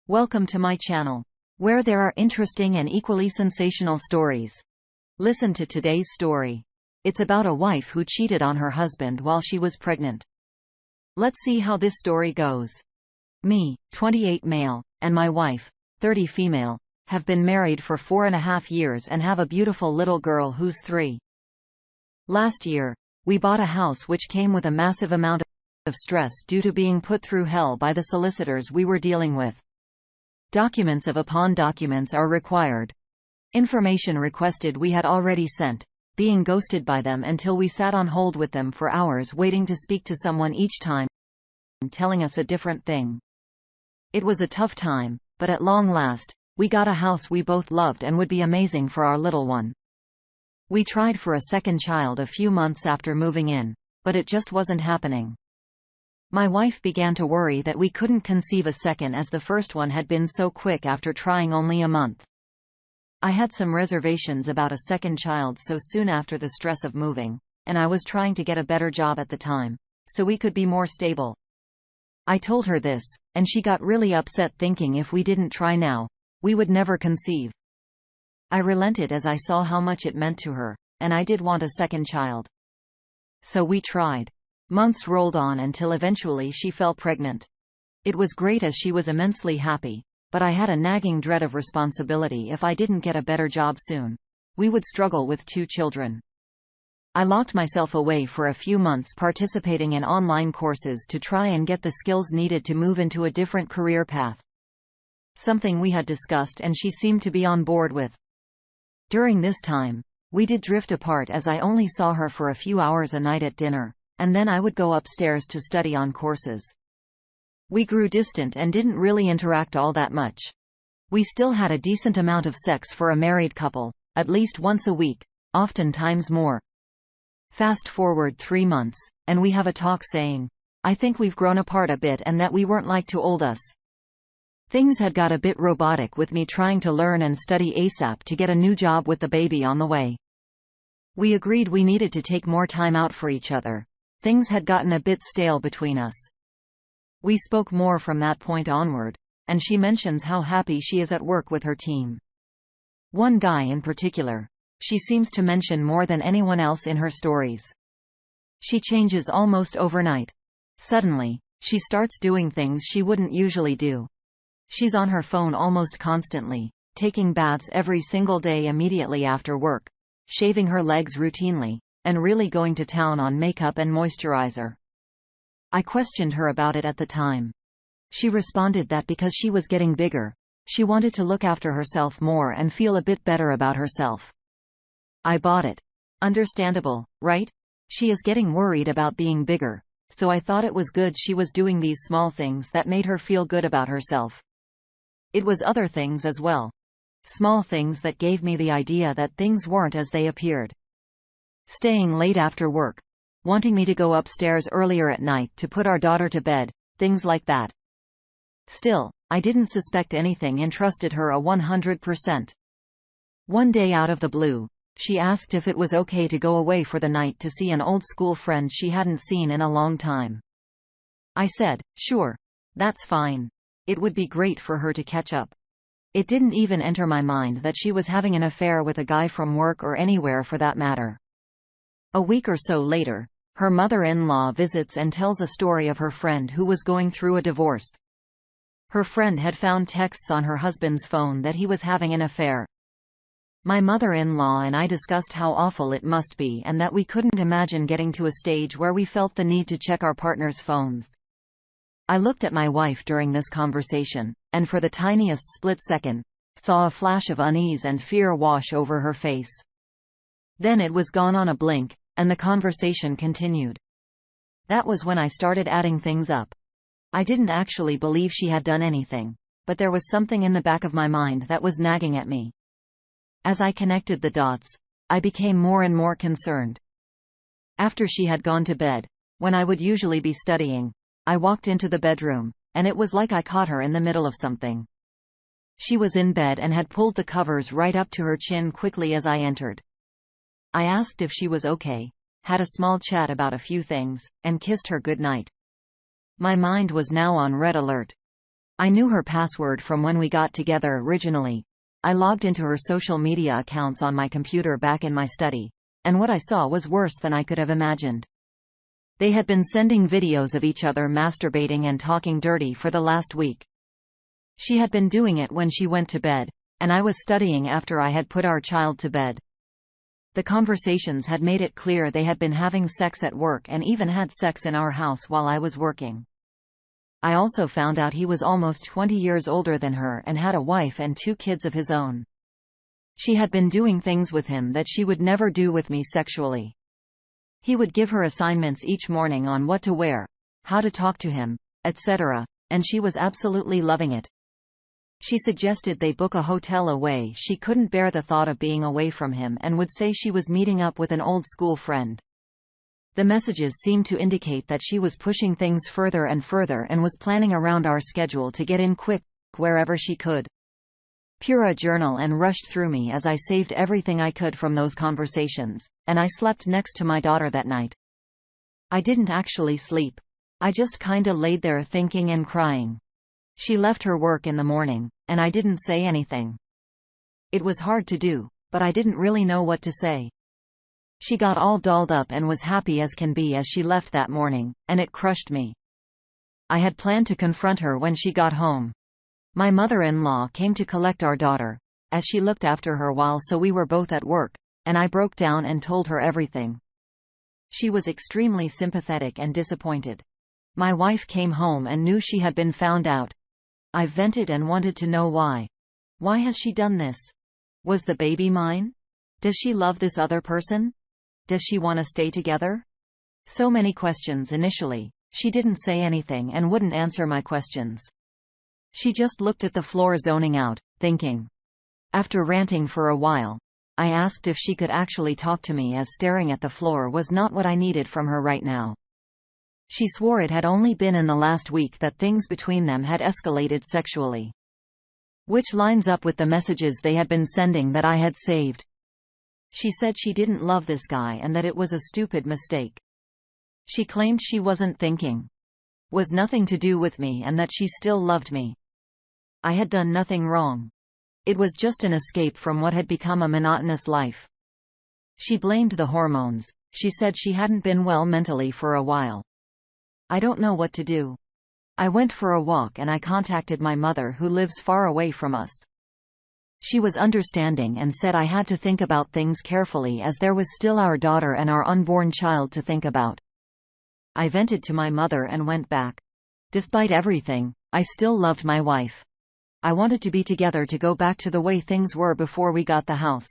Welcome to my channel, where there are interesting and equally sensational stories. Listen to today's story. It's about a wife who cheated on her husband while she was pregnant. Let's see how this story goes. Me, 28 male, and my wife, 30 female, have been married for 4.5 years and have a beautiful little girl who's 3. Last year, we bought a house which came with a massive amount of stress due to being put through hell by the solicitors we were dealing with. Documents upon documents are required. Information requested we had already sent, being ghosted by them until we sat on hold with them for hours waiting to speak to someone each time, telling us a different thing. It was a tough time, but at long last, we got a house we both loved and would be amazing for our little one. We tried for a second child a few months after moving in, but it just wasn't happening. My wife began to worry that we couldn't conceive a second as the first one had been so quick after trying only a month. I had some reservations about a second child so soon after the stress of moving, and I was trying to get a better job at the time, so we could be more stable. I told her this, and she got really upset thinking if we didn't try now, we would never conceive. I relented as I saw how much it meant to her, and I did want a second child. So we tried. Months rolled on until eventually she fell pregnant. It was great as she was immensely happy, but I had a nagging dread of responsibility if I didn't get a better job soon. We would struggle with 2 children. I locked myself away for a few months participating in online courses to try and get the skills needed to move into a different career path. Something we had discussed and she seemed to be on board with. During this time, we did drift apart as I only saw her for a few hours a night at dinner, and then I would go upstairs to study on courses. We grew distant and didn't really interact all that much. We still had a decent amount of sex for a married couple, at least once a week, oftentimes more. Fast forward 3 months, and we have a talk saying, I think we've grown apart a bit and that we weren't like to old us. Things had got a bit robotic with me trying to learn and study ASAP to get a new job with the baby on the way. We agreed we needed to take more time out for each other. Things had gotten a bit stale between us. We spoke more from that point onward, and she mentions how happy she is at work with her team. One guy in particular, she seems to mention more than anyone else in her stories. She changes almost overnight. Suddenly, she starts doing things she wouldn't usually do. She's on her phone almost constantly, taking baths every single day immediately after work, shaving her legs routinely, and really going to town on makeup and moisturizer. I questioned her about it at the time. She responded that because she was getting bigger, she wanted to look after herself more and feel a bit better about herself. I bought it. Understandable, right? She is getting worried about being bigger, so I thought it was good she was doing these small things that made her feel good about herself. It was other things as well. Small things that gave me the idea that things weren't as they appeared. Staying late after work, wanting me to go upstairs earlier at night to put our daughter to bed, things like that. Still, I didn't suspect anything and trusted her 100%. One day out of the blue, she asked if it was okay to go away for the night to see an old school friend she hadn't seen in a long time. I said, sure, that's fine. It would be great for her to catch up. It didn't even enter my mind that she was having an affair with a guy from work or anywhere for that matter. A week or so later, her mother-in-law visits and tells a story of her friend who was going through a divorce. Her friend had found texts on her husband's phone that he was having an affair. My mother-in-law and I discussed how awful it must be and that we couldn't imagine getting to a stage where we felt the need to check our partner's phones. I looked at my wife during this conversation, and for the tiniest split second, saw a flash of unease and fear wash over her face. Then it was gone on a blink, and the conversation continued. That was when I started adding things up. I didn't actually believe she had done anything, but there was something in the back of my mind that was nagging at me. As I connected the dots, I became more and more concerned. After she had gone to bed, when I would usually be studying, I walked into the bedroom, and it was like I caught her in the middle of something. She was in bed and had pulled the covers right up to her chin quickly as I entered. I asked if she was okay, had a small chat about a few things, and kissed her goodnight. My mind was now on red alert. I knew her password from when we got together originally. I logged into her social media accounts on my computer back in my study, and what I saw was worse than I could have imagined. They had been sending videos of each other masturbating and talking dirty for the last week. She had been doing it when she went to bed, and I was studying after I had put our child to bed. The conversations had made it clear they had been having sex at work and even had sex in our house while I was working. I also found out he was almost 20 years older than her and had a wife and 2 kids of his own. She had been doing things with him that she would never do with me sexually. He would give her assignments each morning on what to wear, how to talk to him, etc., and she was absolutely loving it. She suggested they book a hotel away. She couldn't bear the thought of being away from him and would say she was meeting up with an old school friend. The messages seemed to indicate that she was pushing things further and further and was planning around our schedule to get in quick, wherever she could. Pura journal and rushed through me as I saved everything I could from those conversations, and I slept next to my daughter that night. I didn't actually sleep. I just kinda laid there thinking and crying. She left her work in the morning, and I didn't say anything. It was hard to do, but I didn't really know what to say. She got all dolled up and was happy as can be as she left that morning, and it crushed me. I had planned to confront her when she got home. My mother-in-law came to collect our daughter, as she looked after her while so we were both at work, and I broke down and told her everything. She was extremely sympathetic and disappointed. My wife came home and knew she had been found out. I vented and wanted to know why. Why has she done this? Was the baby mine? Does she love this other person? Does she want to stay together? So many questions initially. She didn't say anything and wouldn't answer my questions. She just looked at the floor zoning out, thinking. After ranting for a while, I asked if she could actually talk to me as staring at the floor was not what I needed from her right now. She swore it had only been in the last week that things between them had escalated sexually. Which lines up with the messages they had been sending that I had saved. She said she didn't love this guy and that it was a stupid mistake. She claimed she wasn't thinking. Was nothing to do with me and that she still loved me. I had done nothing wrong. It was just an escape from what had become a monotonous life. She blamed the hormones. She said she hadn't been well mentally for a while. I don't know what to do. I went for a walk and I contacted my mother who lives far away from us. She was understanding and said I had to think about things carefully as there was still our daughter and our unborn child to think about. I vented to my mother and went back. Despite everything, I still loved my wife. I wanted to be together to go back to the way things were before we got the house.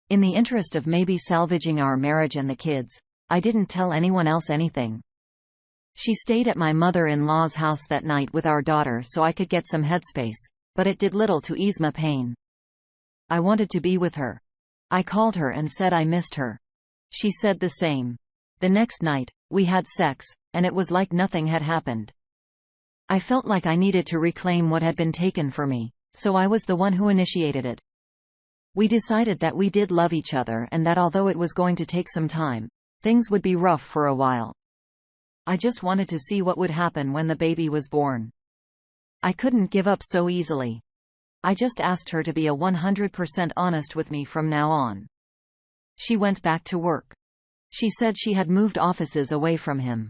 In the interest of maybe salvaging our marriage and the kids, I didn't tell anyone else anything. She stayed at my mother-in-law's house that night with our daughter so I could get some headspace, but it did little to ease my pain. I wanted to be with her. I called her and said I missed her. She said the same. The next night, we had sex, and it was like nothing had happened. I felt like I needed to reclaim what had been taken from me, so I was the one who initiated it. We decided that we did love each other and that although it was going to take some time, things would be rough for a while. I just wanted to see what would happen when the baby was born. I couldn't give up so easily. I just asked her to be 100% honest with me from now on. She went back to work. She said she had moved offices away from him.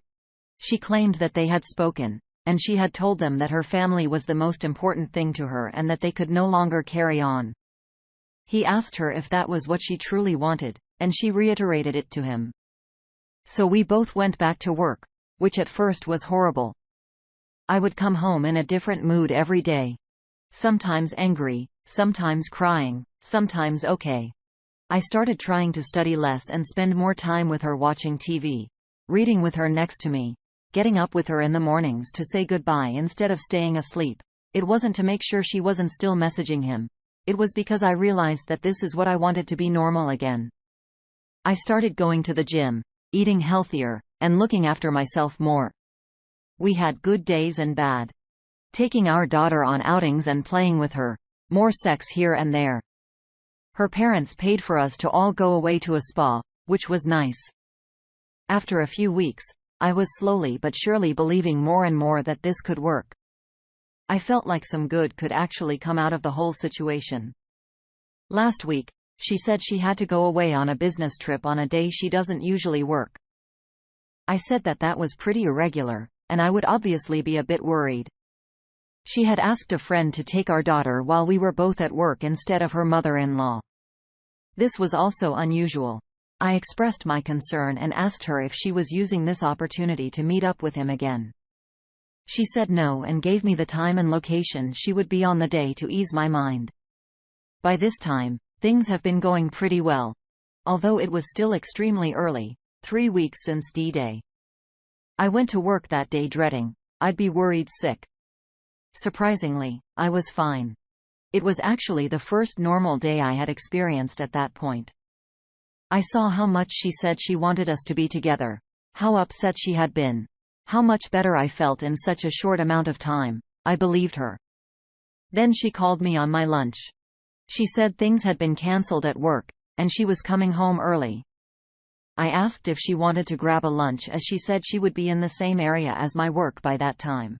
She claimed that they had spoken, and she had told them that her family was the most important thing to her and that they could no longer carry on. He asked her if that was what she truly wanted, and she reiterated it to him. So we both went back to work, which at first was horrible. I would come home in a different mood every day. Sometimes angry, sometimes crying, sometimes okay. I started trying to study less and spend more time with her watching TV, reading with her next to me, getting up with her in the mornings to say goodbye instead of staying asleep. It wasn't to make sure she wasn't still messaging him. It was because I realized that this is what I wanted to be normal again. I started going to the gym, eating healthier, and looking after myself more. We had good days and bad. Taking our daughter on outings and playing with her. More sex here and there. Her parents paid for us to all go away to a spa, which was nice. After a few weeks, I was slowly but surely believing more and more that this could work. I felt like some good could actually come out of the whole situation. Last week, she said she had to go away on a business trip on a day she doesn't usually work. I said that that was pretty irregular, and I would obviously be a bit worried. She had asked a friend to take our daughter while we were both at work instead of her mother-in-law. This was also unusual. I expressed my concern and asked her if she was using this opportunity to meet up with him again. She said no and gave me the time and location she would be on the day to ease my mind. By this time, things have been going pretty well. Although it was still extremely early, 3 weeks since D-Day. I went to work that day dreading I'd be worried sick. Surprisingly, I was fine. It was actually the first normal day I had experienced at that point. I saw how much she said she wanted us to be together, how upset she had been, how much better I felt in such a short amount of time. I believed her. Then she called me on my lunch. She said things had been cancelled at work, and she was coming home early. I asked if she wanted to grab a lunch as she said she would be in the same area as my work by that time.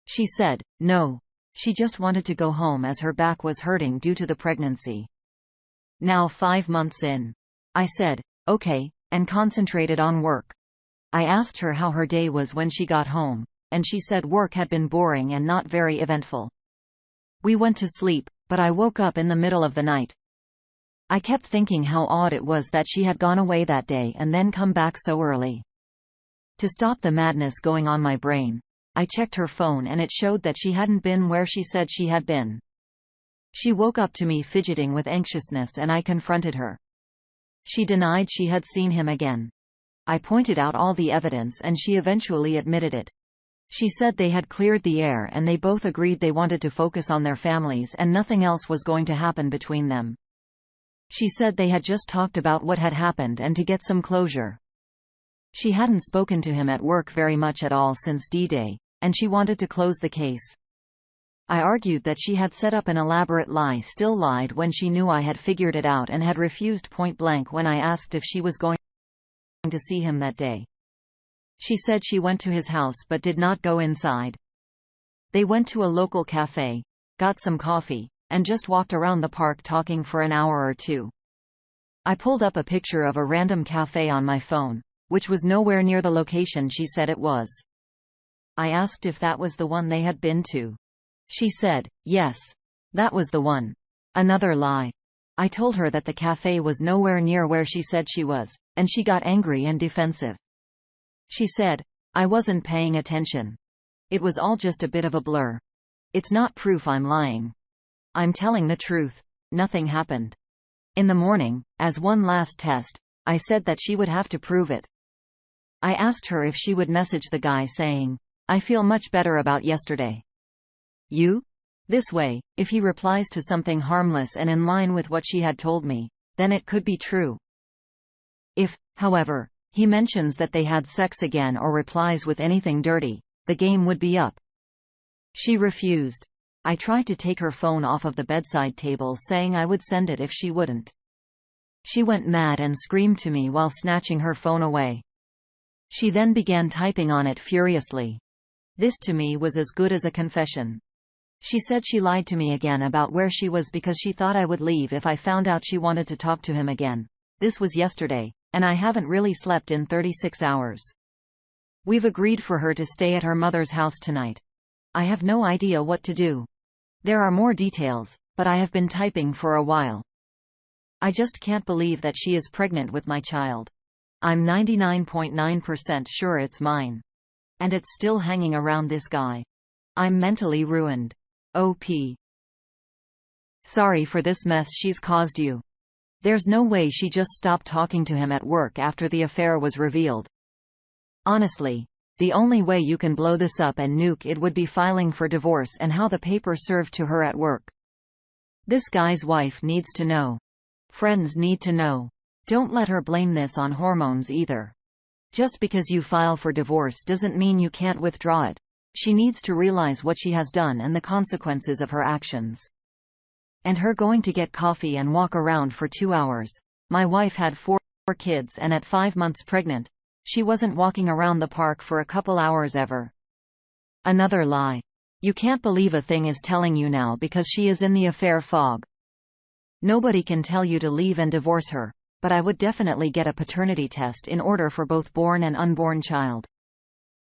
She said, no. She just wanted to go home as her back was hurting due to the pregnancy. Now 5 months in. I said, okay, and concentrated on work. I asked her how her day was when she got home, and she said work had been boring and not very eventful. We went to sleep, but I woke up in the middle of the night. I kept thinking how odd it was that she had gone away that day and then come back so early. To stop the madness going on my brain, I checked her phone and it showed that she hadn't been where she said she had been. She woke up to me fidgeting with anxiousness and I confronted her. She denied she had seen him again. I pointed out all the evidence and she eventually admitted it. She said they had cleared the air and they both agreed they wanted to focus on their families and nothing else was going to happen between them. She said they had just talked about what had happened and to get some closure. She hadn't spoken to him at work very much at all since D-Day, and she wanted to close the case. I argued that she had set up an elaborate lie, still lied when she knew I had figured it out, and had refused point blank when I asked if she was going to see him that day. She said she went to his house but did not go inside. They went to a local cafe, got some coffee, and just walked around the park talking for an hour or two. I pulled up a picture of a random cafe on my phone, which was nowhere near the location she said it was. I asked if that was the one they had been to. She said, yes, that was the one. Another lie. I told her that the cafe was nowhere near where she said she was, and she got angry and defensive. She said, I wasn't paying attention. It was all just a bit of a blur. It's not proof I'm lying. I'm telling the truth. Nothing happened. In the morning, as one last test, I said that she would have to prove it. I asked her if she would message the guy saying, I feel much better about yesterday. You? This way, if he replies to something harmless and in line with what she had told me, then it could be true. If, however, he mentions that they had sex again or replies with anything dirty, the game would be up. She refused. I tried to take her phone off of the bedside table, saying I would send it if she wouldn't. She went mad and screamed to me while snatching her phone away. She then began typing on it furiously. This to me was as good as a confession. She said she lied to me again about where she was because she thought I would leave if I found out she wanted to talk to him again. This was yesterday, and I haven't really slept in 36 hours. We've agreed for her to stay at her mother's house tonight. I have no idea what to do. There are more details, but I have been typing for a while. I just can't believe that she is pregnant with my child. I'm 99.9% sure it's mine. And it's still hanging around this guy. I'm mentally ruined. OP. Sorry for this mess she's caused you. There's no way she just stopped talking to him at work after the affair was revealed. Honestly, the only way you can blow this up and nuke it would be filing for divorce and how the paper served to her at work. This guy's wife needs to know. Friends need to know. Don't let her blame this on hormones either. Just because you file for divorce doesn't mean you can't withdraw it. She needs to realize what she has done and the consequences of her actions. And her going to get coffee and walk around for 2 hours. My wife had 4 kids and at 5 months pregnant, she wasn't walking around the park for a couple hours ever. Another lie. You can't believe a thing is telling you now because she is in the affair fog. Nobody can tell you to leave and divorce her, but I would definitely get a paternity test in order for both born and unborn child.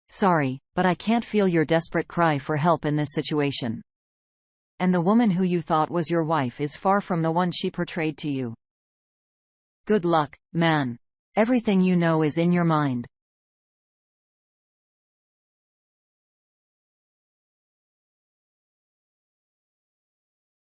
Sorry, but I can't feel your desperate cry for help in this situation. And the woman who you thought was your wife is far from the one she portrayed to you. Good luck, man. Everything you know is in your mind.